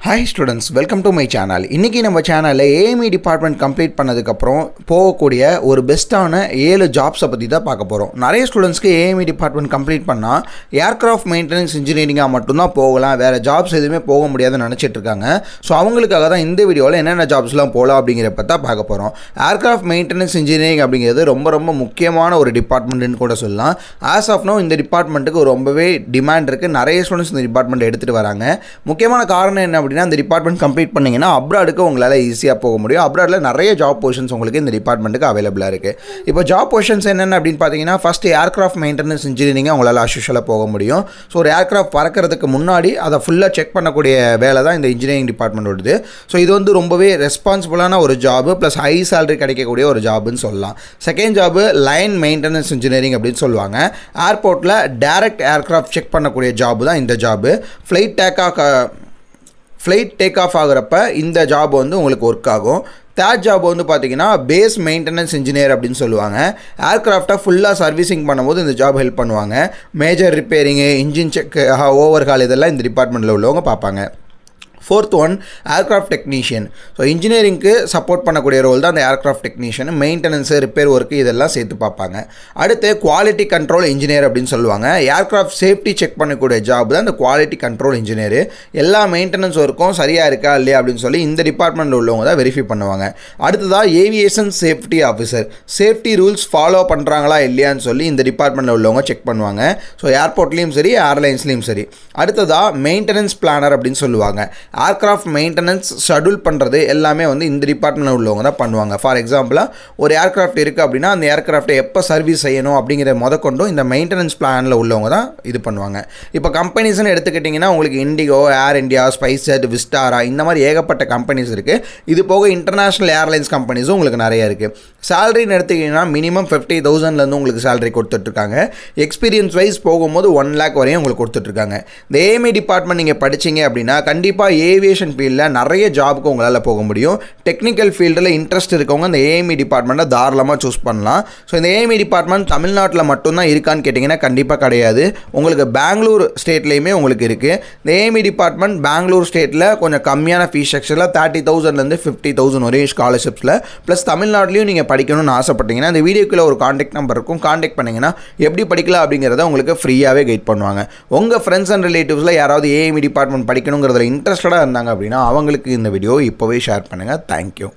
Hi students, welcome to my channel. இன்னைக்கு நம்ம சேனல்ல AME டிபார்ட்மெண்ட் கம்ப்ளீட் பண்ணதுக்கு அப்புறம் போகக்கூடிய ஒரு பெஸ்டான 7 ஜாப்ஸை பத்தி தான் பார்க்க போறோம். நிறைய ஸ்டூடண்ட்ஸ்க்கு AME டிபார்ட்மெண்ட் கம்ப்ளீட் பண்ணா ஏர்கிராஃப்ட் மெயின்டெனன்ஸ் இன்ஜினியரிங்கா மட்டும் தான் போகலாம், வேற ஜாப்ஸ் எதுவுமே போக முடியாதுன்னு நினைச்சிட்டு இருக்காங்க. ஸோ அவங்களுக்காக தான் இந்த வீடியோவில் என்னென்ன ஜாப்ஸ்லாம் போகலாம் அப்படிங்கிற பற்றி தான் பார்க்க போகிறோம். ஏர்கிராஃப்ட் மெயின்டெனன்ஸ் இன்ஜினியரிங் அப்படிங்கிறது ரொம்ப முக்கியமான ஒரு டிபார்ட்மெண்ட்னு கூட சொல்லலாம். ஆஸ் ஆஃப் நோ இந்த டிபார்ட்மெண்ட்டுக்கு ரொம்பவே டிமாண்ட் இருக்குது. நிறைய ஸ்டூடெண்ட்ஸ் இந்த டிபார்ட்மெண்ட் எடுத்துகிட்டு வராங்க. முக்கியமான காரணம் என்ன அப்படின்னா, இந்த டிபார்ட்மெண்ட் கம்ப்ளீட் பண்ணிங்கன்னா அப்ராடுக்கு உங்களால் ஈஸியாக போக முடியும். அப்ராடில் நிறைய ஜாப் பொசிஷன்ஸ் உங்களுக்கு இந்த டிபார்ட்மெண்ட்டுக்கு அவைலபிளாக இருக்குது. இப்போ ஜாப் பொசிஷன்ஸ் என்னென்ன அப்படின்னு பார்த்தீங்கன்னா, ஃபஸ்ட்டு ஏர்கிராஃப்ட் மெயின்டெனன்ஸ் இன்ஜினியரிங்காக உங்களால் அஸ்யூஷலாக போக முடியும். ஸோ ஒரு ஏர்கிராஃப்ட் பறக்கிறதுக்கு முன்னாடி அதை ஃபுல்லாக செக் பண்ணக்கூடிய வேலை தான் இந்த இன்ஜினியரிங் டிபார்ட்மெண்ட் வருது. ஸோ இது வந்து ரொம்பவே ரெஸ்பான்சிபிளான ஒரு ஜாபு, ப்ளஸ் ஹை சேலரி கிடைக்கக்கூடிய ஒரு ஜாபுன்னு சொல்லலாம். Second job line maintenance engineering அப்படின்னு சொல்லுவாங்க. ஏர்போர்ட்டில் டைரக்ட் ஏர்கிராஃப்ட் செக் பண்ணக்கூடிய ஜாபு தான் இந்த ஜாபு. ஃப்ளைட் டேக் ஆஃப் ஆகிறப்ப இந்த ஜாப் வந்து உங்களுக்கு ஒர்க் ஆகும். தேர்ட் ஜாப் வந்து பார்த்தீங்கன்னா பேஸ் மெயின்டெனன்ஸ் இன்ஜினியர் அப்படின்னு சொல்லுவாங்க. ஏர்க்ராஃப்டை ஃபுல்லாக சர்வீசிங் பண்ணும்போது இந்த ஜாப் ஹெல்ப் பண்ணுவாங்க. மேஜர் ரிப்பேரிங்கு, இன்ஜின் செக், ஓவர்ஹால் இதெல்லாம் இந்த டிபார்ட்மெண்ட்டில் உள்ளவங்க பார்ப்பாங்க. Fourth one aircraft technician. So இன்ஜினியரிங்க்கு சப்போர்ட் பண்ணக்கூடிய ரோல் தான் அந்த aircraft technician. Maintenance, repair work இதெல்லாம் சேர்த்து பார்ப்பாங்க. அடுத்து குவாலிட்டி கண்ட்ரோல் இன்ஜினியர் அப்படின்னு சொல்லுவாங்க. ஏர்க்ராஃப்ட் சேஃப்டி செக் பண்ணக்கூடிய ஜாப் தான் இந்த குவாலிட்டி கண்ட்ரோல் இன்ஜினியர். எல்லா மெயின்டெனன்ஸ் ஒர்க்கும் சரியாக இருக்கா இல்லையா அப்படின்னு சொல்லி இந்த டிபார்ட்மெண்ட்டில் உள்ளவங்க தான் வெரிஃபை பண்ணுவாங்க. அடுத்ததாக aviation safety officer. Safety rules follow பண்ணுறாங்களா இல்லையான்னு சொல்லி இந்த டிபார்ட்மெண்ட்டில் உள்ளவங்க செக் பண்ணுவாங்க. ஸோ ஏர்போர்ட்லேயும் சரி, ஏர்லைன்ஸ்லேயும் சரி. அடுத்ததாக மெயின்டெனன்ஸ் பிளானர் அப்படின்னு சொல்லுவாங்க. ஏர்க்ராஃப்ட் மெயின்டெனன்ஸ் ஷெட்யூல் பண்ணுறது எல்லாமே வந்து இந்த டிபார்ட்மெண்ட்டில் உள்ளவங்க தான் பண்ணுவாங்க. ஃபார் எக்ஸாம்பிளாக ஒரு ஏர்க்ராஃப்ட் இருக்குது அப்படின்னா அந்த ஏர்க்ராஃப்ட்டை எப்போ சர்வீஸ் செய்யணும் அப்படிங்கிற முதற்கொண்டும் இந்த மெயின்டெனன்ஸ் பிளானில் உள்ளவங்க தான் இது பண்ணுவாங்க. இப்போ கம்பெனிஸ்னு எடுத்துக்கிட்டிங்கன்னா உங்களுக்கு இண்டிகோ, ஏர் இண்டியா, ஸ்பைஸ்ஜெட், விஸ்டாரா இந்த மாதிரி ஏகப்பட்ட கம்பெனிஸ் இருக்குது. இது போக இன்டர்நேஷ்னல் ஏர்லைன்ஸ் கம்பெனிஸும் உங்களுக்கு நிறைய இருக்குது. சேலரின்னு எடுத்துக்கிட்டிங்கன்னா மினிமம் 50,000 உங்களுக்கு சேலரி கொடுத்துட்ருக்காங்க. எக்ஸ்பீரியன்ஸ் வைஸ் போகும்போது 1 lakh வரையும் உங்களுக்கு கொடுத்துட்ருக்காங்க. இந்த AME டிபார்ட்மெண்ட் நீங்கள் படிச்சிங்க அப்படின்னா கண்டிப்பாக ஏவியேஷன் ஃபீல்டில் நிறைய ஜாபுக்கு உங்களால் போக முடியும். டெக்னிக்கல் ஃபீல்டில் இன்ட்ரெஸ்ட் இருக்கவங்க இந்த AME டிபார்ட்மெண்ட்டை தாராளமாக சூஸ் பண்ணலாம். ஸோ இந்த AME டிபார்ட்மெண்ட் தமிழ்நாட்டில் மட்டும்தான் இருக்கான்னு கேட்டிங்கன்னா கண்டிப்பாக கிடையாது. உங்களுக்கு பெங்களூர் ஸ்டேட்லேயுமே உங்களுக்கு இருக்குது. இந்த AME டிபார்ட்மெண்ட் பெங்களூர் ஸ்டேட்டில் கொஞ்சம் கம்மியான ஃபீஸ் ஸ்ட்ரக்சரில் 30,000 50,000 வரையும் ஸ்காலர்ஷிப்ஸில், ப்ளஸ் தமிழ்நாட்டிலையும் நீங்கள் படிக்கணும்னு ஆசைப்பட்டீங்கன்னா இந்த வீடியோக்குள்ளே ஒரு காண்டாக்ட் நம்பர் இருக்கும். காண்டாக்ட் பண்ணிங்கன்னா எப்படி படிக்கலாம் அப்படிங்கிறத உங்களுக்கு ஃப்ரீயாகவே கைட் பண்ணுவாங்க. உங்கள் ஃப்ரெண்ட்ஸ் அண்ட் ரிலேட்டிவ்ஸில் யாராவது AME டிபார்ட்மெண்ட் படிக்கணுங்கிறதுல இன்ட்ரெஸ்டடாக இருந்தாங்க அப்படின்னா அவங்களுக்கு இந்த வீடியோ இப்போவே ஷேர் பண்ணுங்கள். தேங்க்யூ.